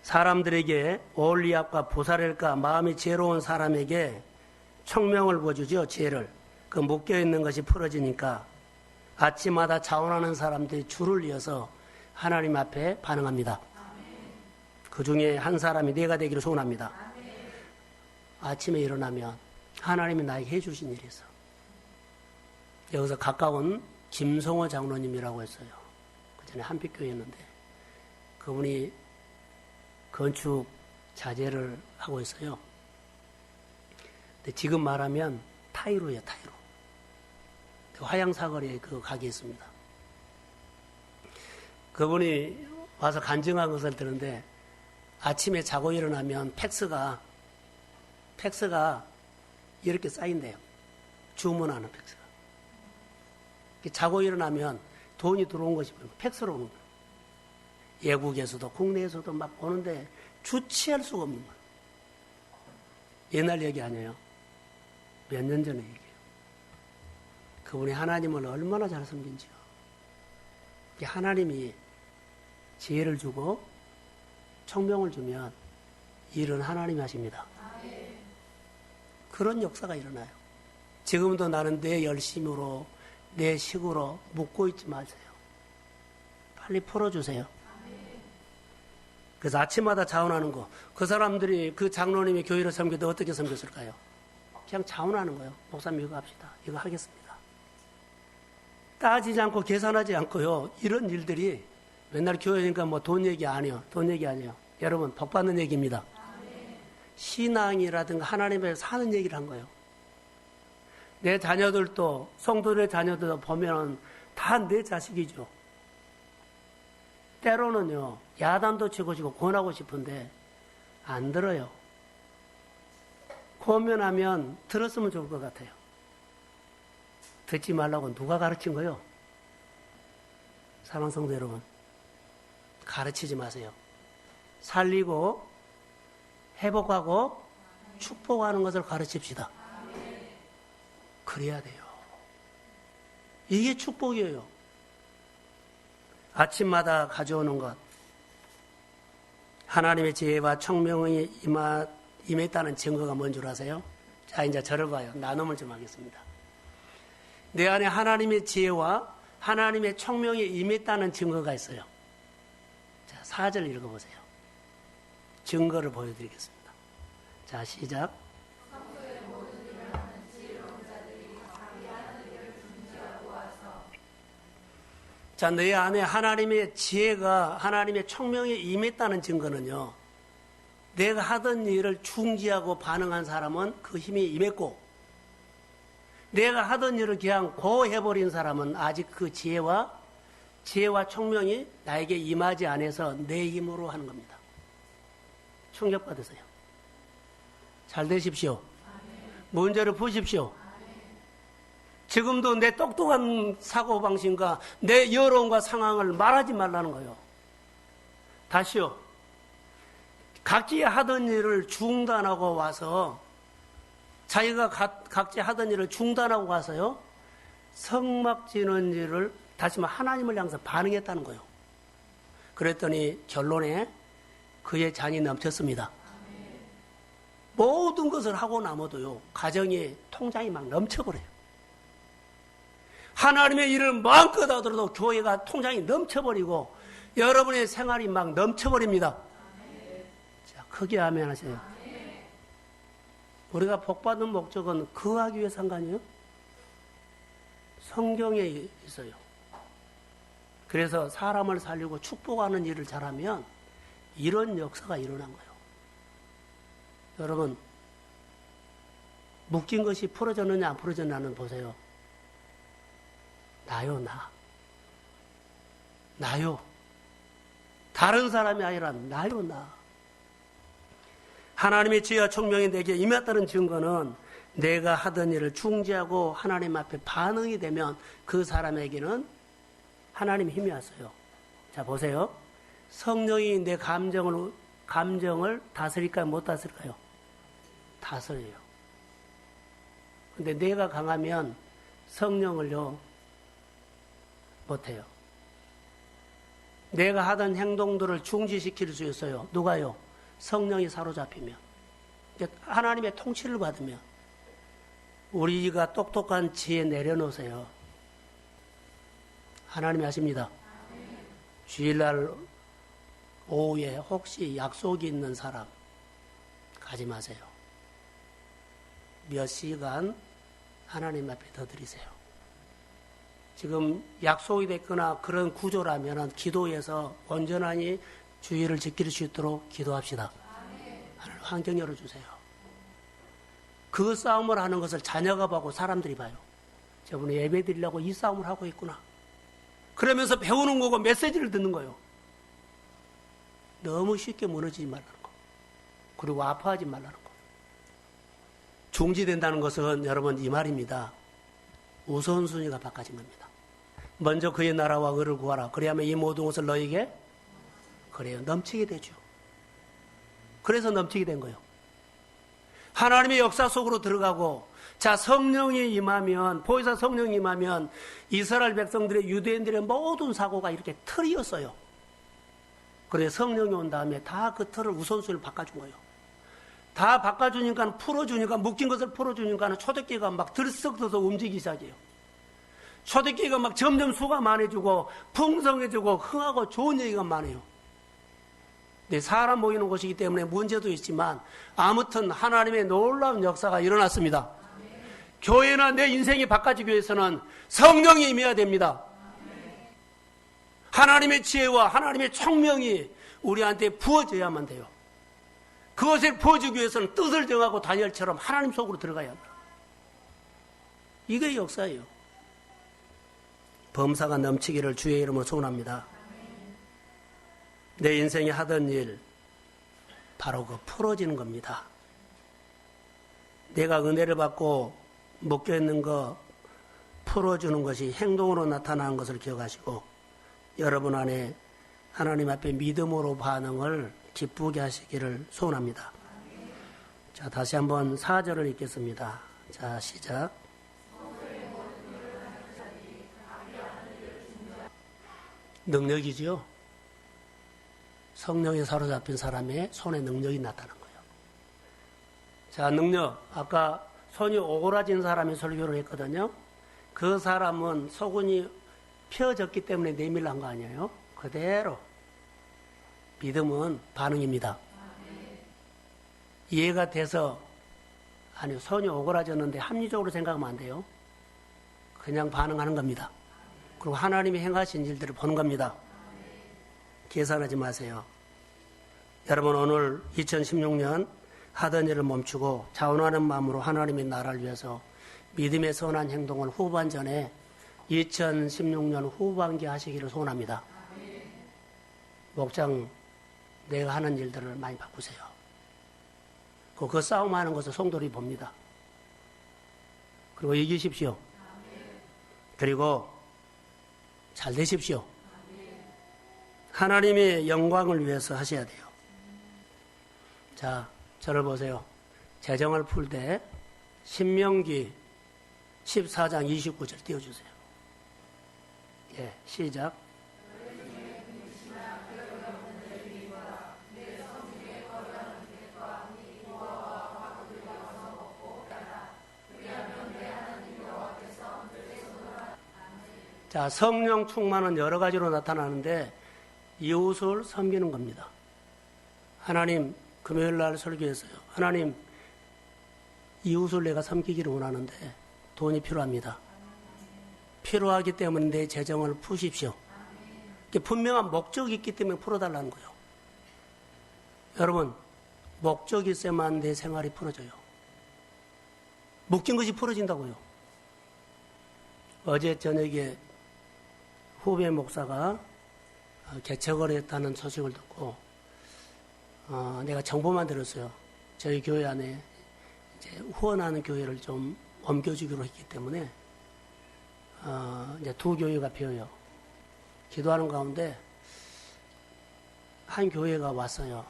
S1: 사람들에게 오홀리압과 보살엘과 마음이 지혜로운 사람에게 총명을 부어주죠. 지혜를. 그 묶여있는 것이 풀어지니까 아침마다 자원하는 사람들이 줄을 이어서 하나님 앞에 반응합니다. 그 중에 한 사람이 내가 되기를 소원합니다. 아침에 일어나면 하나님이 나에게 해주신 일이 있어. 여기서 가까운 김성호 장로님이라고 했어요. 그 전에 한빛교회였는데 그분이 건축 자재를 하고 있어요. 근데 지금 말하면 타이로예요, 타이로. 그 화양사거리에 그 가게 있습니다. 그분이 와서 간증한 것을 들었는데 아침에 자고 일어나면 팩스가 이렇게 쌓인대요. 주문하는 팩스가. 자고 일어나면 돈이 들어온 것이 팩스로 오는 거예요. 외국에서도 국내에서도 막 오는데 주체할 수가 없는 거예요. 옛날 얘기 아니에요. 몇 년 전의 얘기예요. 그분이 하나님을 얼마나 잘 섬긴지요. 하나님이 지혜를 주고 청명을 주면 일은 하나님이 하십니다. 그런 역사가 일어나요. 지금도 나는 내 열심으로 내 식으로 묻고 있지 마세요. 빨리 풀어주세요. 그래서 아침마다 자원하는 거, 그 사람들이 그 장로님이 교회를 섬길 때 어떻게 섬겼을까요? 그냥 자원하는 거예요. 목사님 이거 합시다. 이거 하겠습니다. 따지지 않고 계산하지 않고요. 이런 일들이 맨날 교회니까 뭐 돈 얘기 아니에요. 돈 얘기 아니에요. 여러분 복 받는 얘기입니다. 신앙이라든가 하나님에 사는 얘기를 한 거예요. 내 자녀들도 성도들의 자녀들도 보면 다 내 자식이죠. 때로는요 야단도 치고 싶고 권하고 싶은데 안 들어요. 고면하면 들었으면 좋을 것 같아요. 듣지 말라고 누가 가르친 거예요? 사랑하는 성도 여러분, 가르치지 마세요. 살리고 회복하고 축복하는 것을 가르칩시다. 그래야 돼요. 이게 축복이에요. 아침마다 가져오는 것, 하나님의 지혜와 청명이 임했다는 증거가 뭔 줄 아세요? 자, 이제 저를 봐요. 나눔을 좀 하겠습니다. 내 안에 하나님의 지혜와 하나님의 청명이 임했다는 증거가 있어요. 자, 4절 읽어보세요. 증거를 보여드리겠습니다. 자, 시작. 자, 내 안에 하나님의 지혜가 하나님의 청명이 임했다는 증거는요, 내가 하던 일을 중지하고 반응한 사람은 그 힘이 임했고, 내가 하던 일을 그냥 고해버린 사람은 아직 그 지혜와 청명이 나에게 임하지 않아서 내 힘으로 하는 겁니다. 충격받으세요. 잘 되십시오. 문제를 푸십시오. 지금도 내 똑똑한 사고방식과 내 여론과 상황을 말하지 말라는 거예요. 다시요. 각자 하던 일을 중단하고 와서 자기가 각자 하던 일을 중단하고 와서요. 성막지는 일을 다시 말해 하나님을 향해서 반응했다는 거예요. 그랬더니 결론에 그의 잔이 넘쳤습니다. 모든 것을 하고 나머도요. 가정의 통장이 막 넘쳐버려요. 하나님의 일을 마음껏 하더라도 교회가 통장이 넘쳐버리고 여러분의 생활이 막 넘쳐버립니다. 자, 크게 아멘 하세요. 우리가 복받는 목적은 그하기 위해서 한 거 아니에요? 성경에 있어요. 그래서 사람을 살리고 축복하는 일을 잘하면 이런 역사가 일어난 거예요. 여러분, 묶인 것이 풀어졌느냐 안 풀어졌느냐는 보세요. 나요, 나. 나요. 다른 사람이 아니라 나요, 나. 하나님의 지혜와 청명이 내게 임했다는 증거는 내가 하던 일을 중지하고 하나님 앞에 반응이 되면 그 사람에게는 하나님의 힘이 왔어요. 자, 보세요. 성령이 내 감정을 다스릴까요? 못 다스릴까요? 다스려요. 근데 내가 강하면 성령을요, 못해요. 내가 하던 행동들을 중지시킬 수 있어요. 누가요? 성령이 사로잡히면. 하나님의 통치를 받으면. 우리가 똑똑한 지혜 내려놓으세요. 하나님이 하십니다. 주일날 오후에 혹시 약속이 있는 사람 가지 마세요. 몇 시간 하나님 앞에 더 드리세요. 지금 약속이 됐거나 그런 구조라면 기도해서 온전히 주의를 지킬 수 있도록 기도합시다. 하나님 환경 열어주세요. 그 싸움을 하는 것을 자녀가 보고 사람들이 봐요. 저분이 예배 드리려고 이 싸움을 하고 있구나. 그러면서 배우는 거고 메시지를 듣는 거예요. 너무 쉽게 무너지지 말라는 거. 그리고 아파하지 말라는 거. 중지된다는 것은 여러분 이 말입니다. 우선순위가 바꿔진 겁니다. 먼저 그의 나라와 의를 구하라. 그래야만 이 모든 것을 너에게 그래요. 넘치게 되죠. 그래서 넘치게 된 거예요. 하나님의 역사 속으로 들어가고 자 성령이 임하면 보혜사 성령이 임하면 이스라엘 백성들의 유대인들의 모든 사고가 이렇게 틀이었어요. 그래서 성령이 온 다음에 다 그 틀을 우선순위를 바꿔준 거예요. 다 바꿔주니까 풀어주니까 묶인 것을 풀어주니까 초대교회가 막 들썩들썩 움직이기 시작해요. 초대교회가 막 점점 수가 많아지고 풍성해지고 흥하고 좋은 얘기가 많아요. 근데 사람 모이는 곳이기 때문에 문제도 있지만 아무튼 하나님의 놀라운 역사가 일어났습니다. 교회나 내 인생이 바꿔지기 위해서는 성령이 임해야 됩니다. 하나님의 지혜와 하나님의 총명이 우리한테 부어져야만 돼요. 그것을 부어주기 위해서는 뜻을 정하고 다니엘처럼 하나님 속으로 들어가야 합니다. 이게 역사예요. 범사가 넘치기를 주의 이름으로 소원합니다. 내 인생에 하던 일 바로 그 풀어지는 겁니다. 내가 은혜를 받고 묶여있는 거 풀어주는 것이 행동으로 나타나는 것을 기억하시고 여러분 안에 하나님 앞에 믿음으로 반응을 기쁘게 하시기를 소원합니다. 자, 다시 한번 4절을 읽겠습니다. 자, 시작. 능력이지요. 성령에 사로잡힌 사람의 손에 능력이 나타난 거예요. 자, 능력. 아까 손이 오그라진 사람이 설교를 했거든요. 그 사람은 소근이 펴졌기 때문에 내밀한 거 아니에요? 그대로. 믿음은 반응입니다. 이해가 돼서 아니요, 손이 오그라졌는데 합리적으로 생각하면 안 돼요. 그냥 반응하는 겁니다. 그리고 하나님이 행하신 일들을 보는 겁니다. 계산하지 마세요. 여러분 오늘 2016년 하던 일을 멈추고 자원하는 마음으로 하나님의 나라를 위해서 믿음의 선한 행동을 후반전에 2016년 후반기 하시기를 소원합니다. 목장 내가 하는 일들을 많이 바꾸세요. 그 싸움하는 것을 성도들이 봅니다. 그리고 이기십시오. 그리고 잘 되십시오. 하나님의 영광을 위해서 하셔야 돼요. 자, 저를 보세요. 재정을 풀 때 신명기 14장 29절 띄워주세요. 예, 시작. 자, 성령 충만은 여러 가지로 나타나는데 이웃을 섬기는 겁니다. 하나님, 금요일 날 설교했어요. 하나님, 이웃을 내가 섬기기를 원하는데 돈이 필요합니다. 필요하기 때문에 내 재정을 푸십시오. 분명한 목적이 있기 때문에 풀어달라는 거예요. 여러분, 목적이 있어야만 내 생활이 풀어져요. 묶인 것이 풀어진다고요. 어제 저녁에 후배 목사가 개척을 했다는 소식을 듣고 내가 정보만 들었어요. 저희 교회 안에 이제 후원하는 교회를 좀 옮겨주기로 했기 때문에 이제 두 교회가 비어요. 기도하는 가운데 한 교회가 왔어요.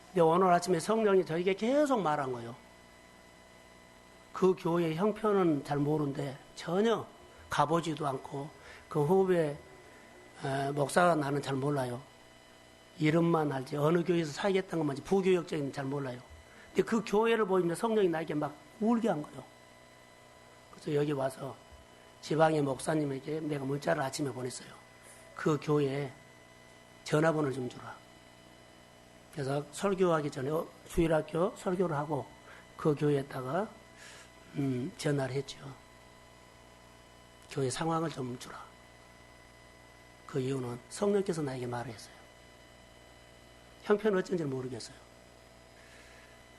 S1: 근데 오늘 아침에 성령이 저에게 계속 말한 거예요. 그 교회 형편은 잘 모르는데 전혀 가보지도 않고 그 후배 목사가 나는 잘 몰라요. 이름만 알지 어느 교회에서 살겠다는 것만 알지 부교역적인 잘 몰라요. 근데 그 교회를 보니까 성령이 나에게 막 울게 한 거예요. 그래서 여기 와서 지방의 목사님에게 내가 문자를 아침에 보냈어요. 그 교회에 전화번호를 좀 주라. 그래서 설교하기 전에 주일학교 설교를 하고 그 교회에다가 전화를 했죠. 교회 상황을 좀 주라. 그 이유는 성령께서 나에게 말을 했어요. 형편은 어쩐지 모르겠어요.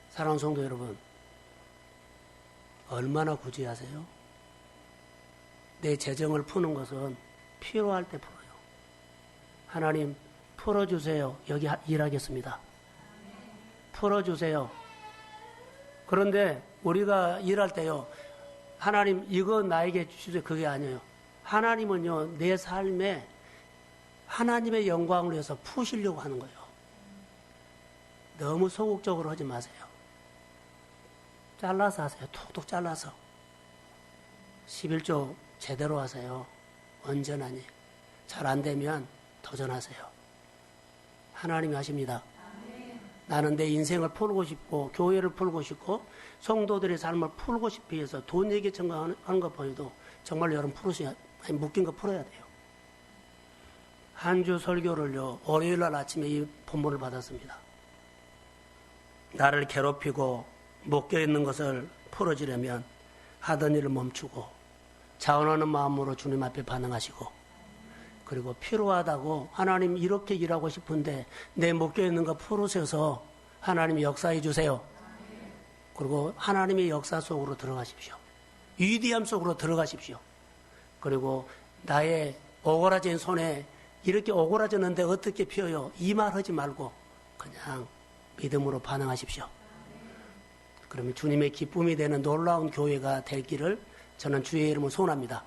S1: 사랑하는 성도 여러분, 얼마나 구제하세요? 내 재정을 푸는 것은 필요할 때 풀어요. 하나님 풀어주세요. 여기 일하겠습니다. 풀어주세요. 그런데 우리가 일할 때요, 하나님 이거 나에게 주세요. 그게 아니에요. 하나님은요, 내 삶에 하나님의 영광을 위해서 푸시려고 하는 거예요. 너무 소극적으로 하지 마세요. 잘라서 하세요. 톡톡 잘라서. 11조 제대로 하세요. 언제나니. 잘 안 되면 도전하세요. 하나님이 하십니다. 나는 내 인생을 풀고 싶고 교회를 풀고 싶고 성도들의 삶을 풀고 싶기 위해서 돈 얘기 청구하는 것 보여도 정말 여러분 묶인 거 풀어야 돼요. 한 주 설교를요, 월요일날 아침에 이 본문을 받았습니다. 나를 괴롭히고 묶여있는 것을 풀어주려면 하던 일을 멈추고 자원하는 마음으로 주님 앞에 반응하시고, 그리고 필요하다고 하나님 이렇게 일하고 싶은데 내 묶여있는 거 풀으셔서 하나님이 역사해 주세요. 그리고 하나님의 역사 속으로 들어가십시오. 위대함 속으로 들어가십시오. 그리고 나의 오그라진 손에 이렇게 오그라졌는데 어떻게 피어요? 이 말 하지 말고 그냥 믿음으로 반응하십시오. 그러면 주님의 기쁨이 되는 놀라운 교회가 될 길을 저는 주의 이름으로 소원합니다.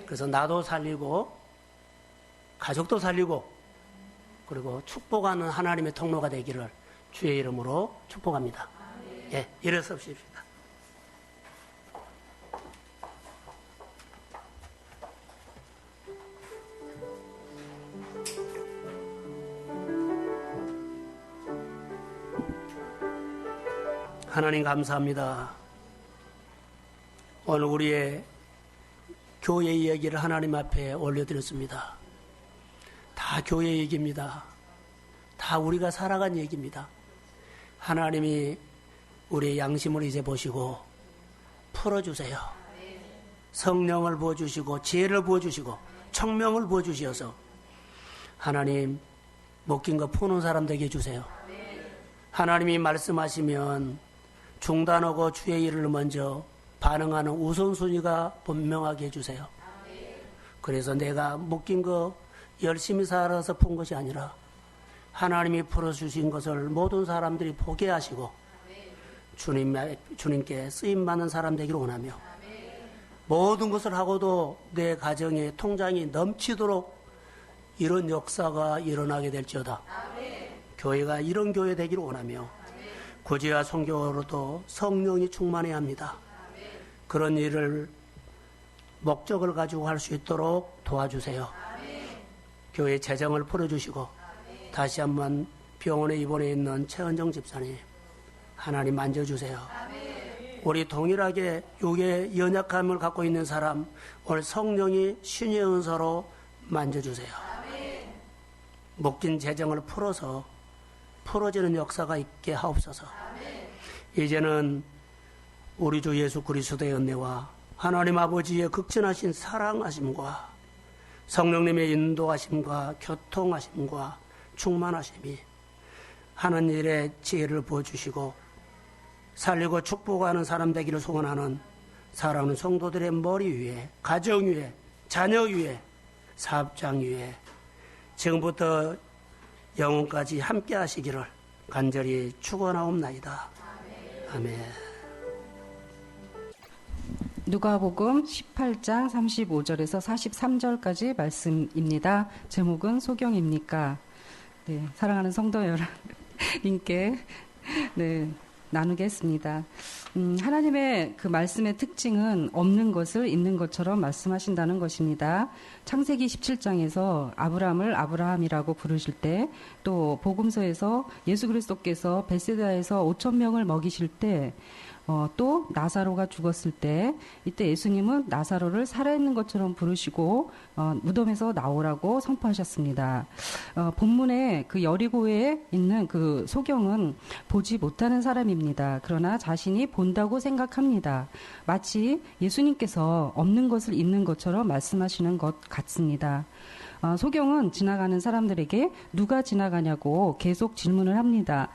S1: 그래서 나도 살리고 가족도 살리고 그리고 축복하는 하나님의 통로가 되기를 주의 이름으로 축복합니다. 예, 일어섭시다. 하나님 감사합니다. 오늘 우리의 교회 이야기를 하나님 앞에 올려드렸습니다. 다 교회 얘기입니다. 다 우리가 살아간 얘기입니다. 하나님이 우리의 양심을 이제 보시고 풀어주세요. 성령을 부어주시고 지혜를 부어주시고 청명을 부어주셔서 하나님 묶인 거 푸는 사람 되게 해주세요. 하나님이 말씀하시면 중단하고 주의 일을 먼저 반응하는 우선순위가 분명하게 해주세요. 그래서 내가 묶인 거 열심히 살아서 푼 것이 아니라 하나님이 풀어주신 것을 모든 사람들이 보게 하시고 주님께 쓰임받는 사람 되기를 원하며 모든 것을 하고도 내 가정에 통장이 넘치도록 이런 역사가 일어나게 될지어다. 교회가 이런 교회 되기를 원하며 구제와 성교로도 성령이 충만해야 합니다. 그런 일을 목적을 가지고 할 수 있도록 도와주세요. 교회 재정을 풀어주시고 다시 한번 병원에 입원해 있는 최은정 집사님 하나님 만져주세요. 우리 동일하게 육의 연약함을 갖고 있는 사람 오늘 성령이 신의 은사로 만져주세요. 묶인 재정을 풀어서 풀어지는 역사가 있게 하옵소서. 이제는 우리 주 예수 그리스도의 은혜와 하나님 아버지의 극진하신 사랑하심과 성령님의 인도하심과 교통하심과 충만하심이 하는 일에 지혜를 부어주시고 살리고 축복하는 사람 되기를 소원하는 사랑하는 성도들의 머리 위에, 가정 위에, 자녀 위에, 사업장 위에 지금부터 영혼까지 함께 하시기를 간절히 축원하옵나이다. 아멘.
S2: 누가복음 18장 35절에서 43절까지 말씀입니다. 제목은 소경입니까? 네, 사랑하는 성도 여러분께 나누겠습니다. 하나님의 그 말씀의 특징은 없는 것을 있는 것처럼 말씀하신다는 것입니다. 창세기 17장에서 아브라함을 아브라함이라고 부르실 때, 또 복음서에서 예수 그리스도께서 벳세다에서 5,000명을 먹이실 때 또 나사로가 죽었을 때 이때 예수님은 나사로를 살아있는 것처럼 부르시고 무덤에서 나오라고 선포하셨습니다. 본문에 그 여리고에 있는 그 소경은 보지 못하는 사람입니다. 그러나 자신이 본다고 생각합니다. 마치 예수님께서 없는 것을 있는 것처럼 말씀하시는 것 같습니다. 소경은 지나가는 사람들에게 누가 지나가냐고 계속 질문을 합니다.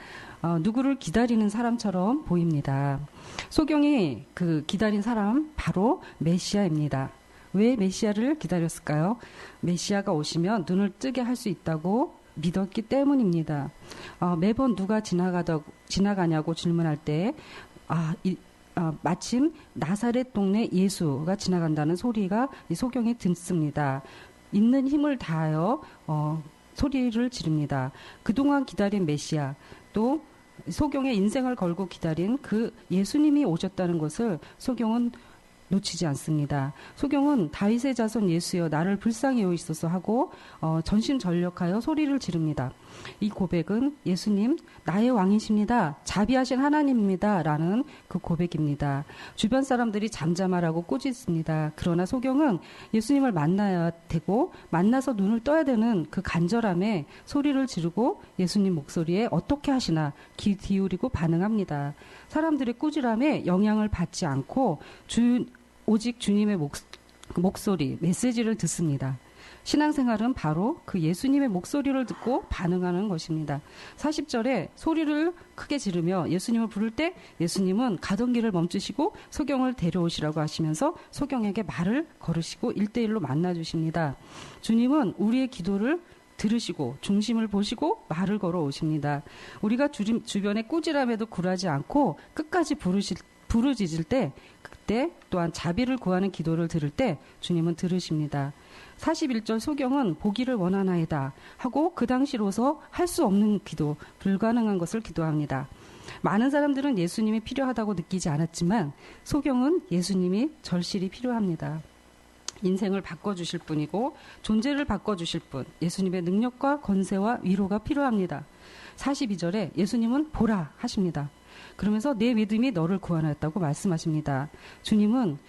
S2: 누구를 기다리는 사람처럼 보입니다. 소경이 그 기다린 사람 바로 메시아입니다. 왜 메시아를 기다렸을까요? 메시아가 오시면 눈을 뜨게 할 수 있다고 믿었기 때문입니다. 매번 누가 지나가냐고 질문할 때 마침 나사렛 동네 예수가 지나간다는 소리가 이 소경이 듣습니다. 있는 힘을 다하여 소리를 지릅니다. 그동안 기다린 메시아, 또 소경의 인생을 걸고 기다린 그 예수님이 오셨다는 것을 소경은 놓치지 않습니다. 소경은 다윗의 자손 예수여 나를 불쌍히 여기소서 하고 전심전력하여 소리를 지릅니다. 이 고백은 예수님 나의 왕이십니다. 자비하신 하나님입니다. 라는 그 고백입니다. 주변 사람들이 잠잠하라고 꾸짖습니다. 그러나 소경은 예수님을 만나야 되고 만나서 눈을 떠야 되는 그 간절함에 소리를 지르고 예수님 목소리에 어떻게 하시나 귀 기울이고 반응합니다. 사람들의 꾸지람에 영향을 받지 않고 오직 주님의 목소리, 메시지를 듣습니다. 신앙생활은 바로 그 예수님의 목소리를 듣고 반응하는 것입니다. 40절에 소리를 크게 지르며 예수님을 부를 때 예수님은 가던 길을 멈추시고 소경을 데려오시라고 하시면서 소경에게 말을 걸으시고 1대1로 만나주십니다. 주님은 우리의 기도를 들으시고 중심을 보시고 말을 걸어 오십니다. 우리가 주변에 꾸지람에도 굴하지 않고 끝까지 부르짖을 때 그때 또한 자비를 구하는 기도를 들을 때 주님은 들으십니다. 41절 소경은 보기를 원하나이다 하고 그 당시로서 할 수 없는 기도, 불가능한 것을 기도합니다. 많은 사람들은 예수님이 필요하다고 느끼지 않았지만 소경은 예수님이 절실히 필요합니다. 인생을 바꿔주실 분이고 존재를 바꿔주실 분, 예수님의 능력과 권세와 위로가 필요합니다. 42절에 예수님은 보라 하십니다. 그러면서 내 믿음이 너를 구원하였다고 말씀하십니다. 주님은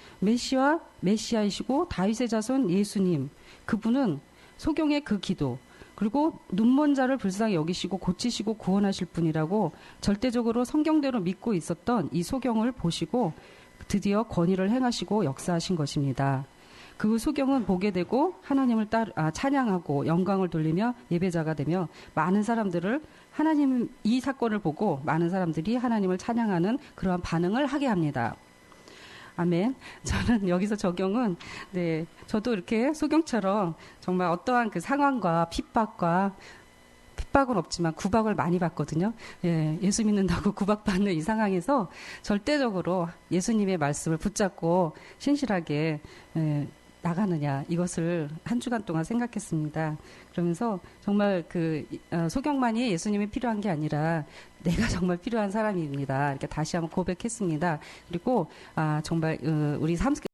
S2: 메시아이시고 다윗의 자손 예수님, 그분은 소경의 그 기도, 그리고 눈먼 자를 불쌍히 여기시고 고치시고 구원하실 분이라고 절대적으로 성경대로 믿고 있었던 이 소경을 보시고 드디어 권위를 행하시고 역사하신 것입니다. 그 소경은 보게 되고 하나님을 찬양하고 영광을 돌리며 예배자가 되며 많은 사람들을 하나님 이 사건을 보고 많은 사람들이 하나님을 찬양하는 그러한 반응을 하게 합니다. 아멘. 저는 여기서 적용은 저도 이렇게 소경처럼 정말 어떠한 그 상황과 핍박은 없지만 구박을 많이 받거든요. 예수 믿는다고 구박받는 이 상황에서 절대적으로 예수님의 말씀을 붙잡고 신실하게 나가느냐, 이것을 한 주간 동안 생각했습니다. 그러면서 정말 소경만이 예수님이 필요한 게 아니라 내가 정말 필요한 사람입니다. 이렇게 다시 한번 고백했습니다. 그리고 정말 우리